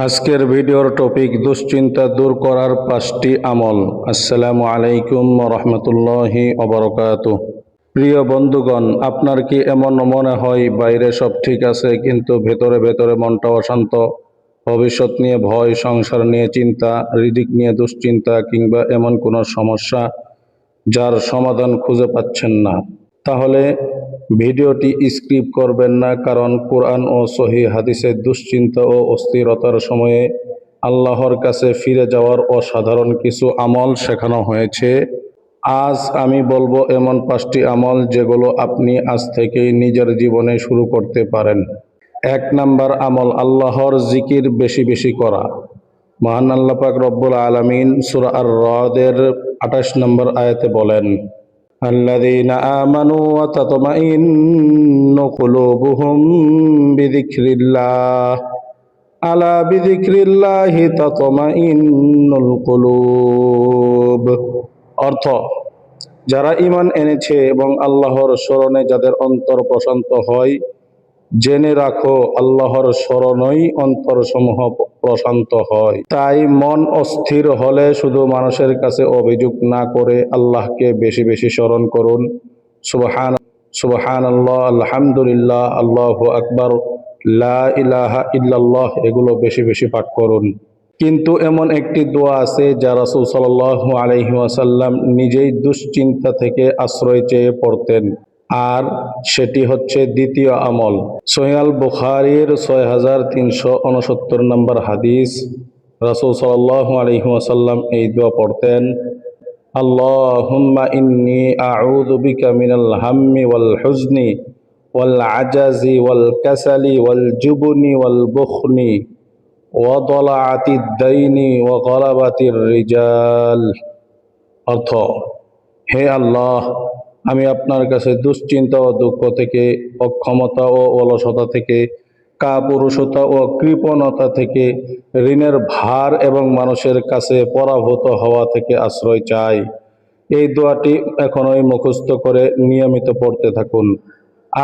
আজকের ভিডিওর টপিক দুশ্চিন্তা দূর করার 5টি আমল। আসসালামু আলাইকুম ওয়া রাহমাতুল্লাহি ওয়া বারাকাতুহু। প্রিয় বন্ধুগণ, আপনার কি এমন মনে হয় বাইরে সব ঠিক আছে কিন্তু ভেতরে ভেতরে মনটা অশান্ত? ভবিষ্যৎ নিয়ে ভয়, সংসার নিয়ে চিন্তা, রিজিক নিয়ে দুশ্চিন্তা কিংবা এমন কোনো সমস্যা যার সমাধান খুঁজে পাচ্ছেন না? তাহলে ভিডিওটি স্কিপ করবেন না, কারণ কোরআন ও সহিহ হাদিসে দুশ্চিন্তা ও অস্থিরতার সময়ে আল্লাহর কাছে ফিরে যাওয়ার অসাধারণ কিছু আমল শেখানো হয়েছে। আজ আমি বলবো এমন 5টি আমল যেগুলো আপনি আজ থেকেই নিজের জীবনে শুরু করতে পারেন। 1 নাম্বার আমল, আল্লাহর জিকির বেশি বেশি করা। মহান আল্লাহ পাক রব্বুল আলামিন সূরা আর-রাদের 28 নম্বর আয়াতে বলেন, الذين آمنوا وتطمئن قلوبهم بذكر الله ألا بذكر الله تطمئن القلوب। অর্থ, যারা ঈমান এনেছে এবং আল্লাহর স্মরণে যাদের অন্তর প্রশান্ত হয়, জেনে রাখো আল্লাহর স্মরণই অন্তরসমূহ প্রশান্ত হয়। তাই মন অস্থির হলে শুধু মানুষের কাছে অভিযোগ না করে আল্লাহকে বেশি বেশি স্মরণ করুন। সুবহানাল্লাহ, আলহামদুলিল্লাহ, আল্লাহু আকবার, লা ইলাহা ইল্লাল্লাহ এগুলো বেশি বেশি পাঠ করুন। কিন্তু এমন একটি দোয়া আছে যা রাসূল সাল্লাল্লাহু আলাইহি ওয়াসাল্লাম নিজেই দুশ্চিন্তা থেকে আশ্রয় চেয়ে পড়তেন, আর সেটি হচ্ছে দ্বিতীয় আমল। সহিহ আল বুখারীর 6369 নম্বর হাদিস, রাসূল সাল্লাল্লাহু আলাইহি ওয়াসাল্লাম এই দোয়া পড়তেন, আল্লাহুম্মা ইন্নী আউযু বিকা মিনাল হাম্মি ওয়াল হুজনি ওয়াল আজাজি ওয়াল কাসালি ওয়াল জুবনি ওয়াল বুখনি ওয়া দালাআতিদ দাইনি ওয়া গালাবাতির রিজাল। অর্থ, হে আল্লাহ, আমি আপনার কাছে দুশ্চিন্তা ও দুঃখ থেকে, অক্ষমতা ও অলসতা থেকে, কাপুরুষতা ও কৃপণতা থেকে, ঋণের ভার এবং মানুষের কাছে পরাভূত হওয়া থেকে আশ্রয় চাই। এই দোয়াটি এখনই মুখস্থ করে নিয়মিত পড়তে থাকুন।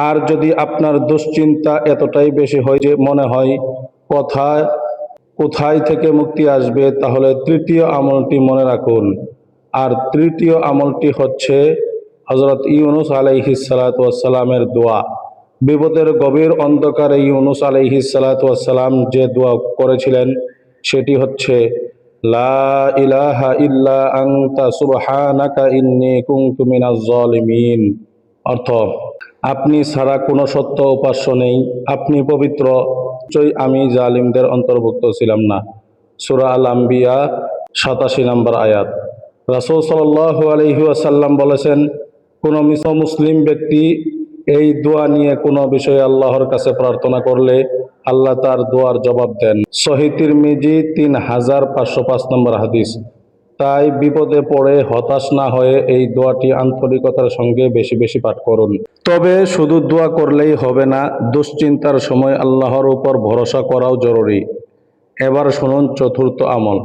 আর যদি আপনার দুশ্চিন্তা এতটাই বেশি হয় যে মনে হয় কোথায় থেকে মুক্তি আসবে, তাহলে তৃতীয় আমলটি মনে রাখুন। আর তৃতীয় আমলটি হচ্ছে হযরত ইউনূস আলাইহিস সালাতু ওয়াস সালামের দোয়া। বিপদের গভীর অন্ধকারে ইউনূস আলাইহিস সালাতু ওয়াস সালাম যে দোয়া করেছিলেন সেটি হচ্ছে, লা ইলাহা ইল্লা আনতা সুবহানাকা ইন্নী কুনতু মিনাজ জালিমিন। অর্থ, আপনি ছাড়া কোনো সত্য উপাস্য নেই, আপনি পবিত্র, নিশ্চয়ই আমি জালিমদের অন্তর্ভুক্ত ছিলাম না। সূরা আল আম্বিয়া 87 নম্বর আয়াত। রাসূল সাল্লাল্লাহু আলাইহি ওয়াসাল্লাম বলেছেন, কোনো মুসলিম ব্যক্তি এই দোয়া নিয়ে কোনো বিষয়ে আল্লাহর কাছে প্রার্থনা করলে আল্লাহ তার দোয়ার জবাব দেন। সহিহ তিরমিজি 3505 নম্বর হাদিস। তাই বিপদে পড়ে হতাশ না হয়ে এই দোয়াটি আন্তরিকতার সঙ্গে বেশি বেশি পাঠ করুন। তবে শুধু দোয়া করলেই হবে না, দুশ্চিন্তার সময় আল্লাহর উপর ভরসা করাও জরুরি। এবার শুনুন চতুর্থ আমল।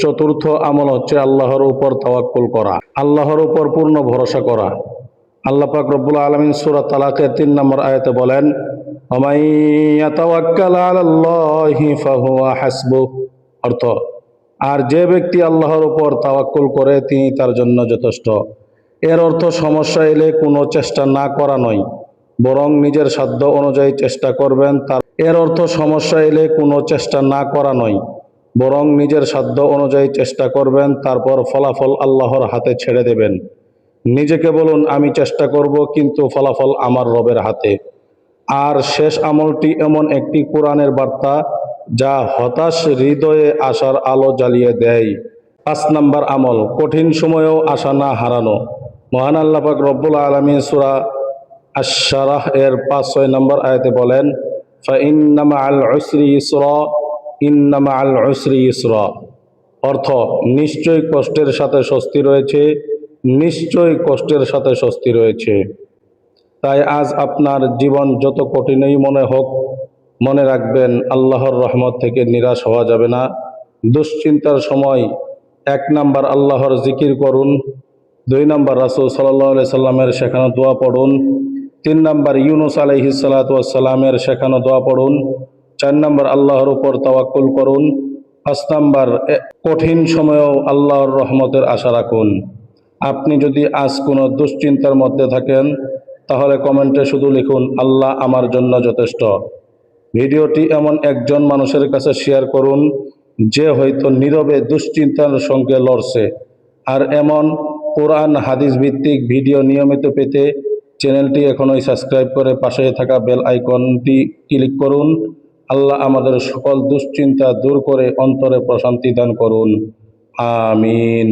চতুর্থ আমল হচ্ছে আল্লাহর উপর তাওয়াক্কুল করা, আল্লাহর উপর পূর্ণ ভরসা করা। আল্লাহ পাক রব্বুল আলামিন সূরা তালাকের 3 নম্বর আয়াতে বলেন, ওয়ামান ইয়াতাওয়াক্কাল আলাল্লাহি ফাহুয়া হাসবুহ। অর্থ, আর যে ব্যক্তি আল্লাহর উপর তাওয়াক্কুল করে তিনি তার জন্য যথেষ্ট। এর অর্থ, সমস্যা এলে কোনো চেষ্টা না করা নয়, বরং নিজের সাধ্য অনুযায়ী চেষ্টা করবেন। এর অর্থ সমস্যা এলে কোনো চেষ্টা না করা নয়, বরং নিজের সাধ্য অনুযায়ী চেষ্টা করবেন, তারপর ফলাফল আল্লাহর হাতে ছেড়ে দেবেন। নিজেকে বলুন, আমি চেষ্টা করব, কিন্তু ফলাফল আমার রবের হাতে। আর শেষ আমলটি এমন একটি কোরআনের বার্তা যা হতাশ হৃদয়ে আশার আলো জ্বালিয়ে দেয়। 5 নম্বর আমল, কঠিন সময়েও আশা না হারানো। মহান আল্লাহ পাক রব্বুল আলামিন সূরা আশ-শারাহ এর 5-6 নম্বর আয়াতে বলেন, ফাইন্না মাআল উসরি ইসরা, ইন্না মাআল উসরি ইসরা। অর্থ, নিশ্চয়ই কষ্টের সাথে স্বস্তি রয়েছে, নিশ্চয়ই কষ্টের সাথে স্বস্তি রয়েছে। তাই আজ আপনার জীবন যত কঠিনই মনে হোক, মনে রাখবেন আল্লাহর রহমত থেকে নিরাশ হওয়া যাবে না। দুশ্চিন্তার সময় 1 নাম্বার আল্লাহর জিকির করুন, 2 নাম্বার রাসূল সাল্লাল্লাহু আলাইহি সাল্লামের শেখানো দোয়া পড়ুন, 3 নাম্বার ইউনূস আলাইহিস সালাতু ওয়াস সালামের শেখানো দোয়া পড়ুন, 4 নম্বর আল্লাহর উপর তাওয়াক্কুল করুন। 5 নম্বর কঠিন সময়েও আল্লাহর রহমতের আশা রাখুন। আপনি যদি আজ কোনো দুশ্চিন্তার মধ্যে থাকেন তাহলে কমেন্টে শুধু লিখুন আল্লাহ আমার জন্য যথেষ্ট। ভিডিওটি এমন একজন মানুষের কাছে শেয়ার করুন যে হয়তো নীরবে দুশ্চিন্তার সঙ্গে লড়ছে। আর এমন কোরআন হাদিস ভিত্তিক ভিডিও নিয়মিত পেতে চ্যানেলটি এখনই সাবস্ক্রাইব করে পাশে থাকা বেল আইকনটি ক্লিক করুন। আল্লাহ আমাদের সকল দুশ্চিন্তা দূর করে অন্তরে প্রশান্তি দান করুন। আমিন।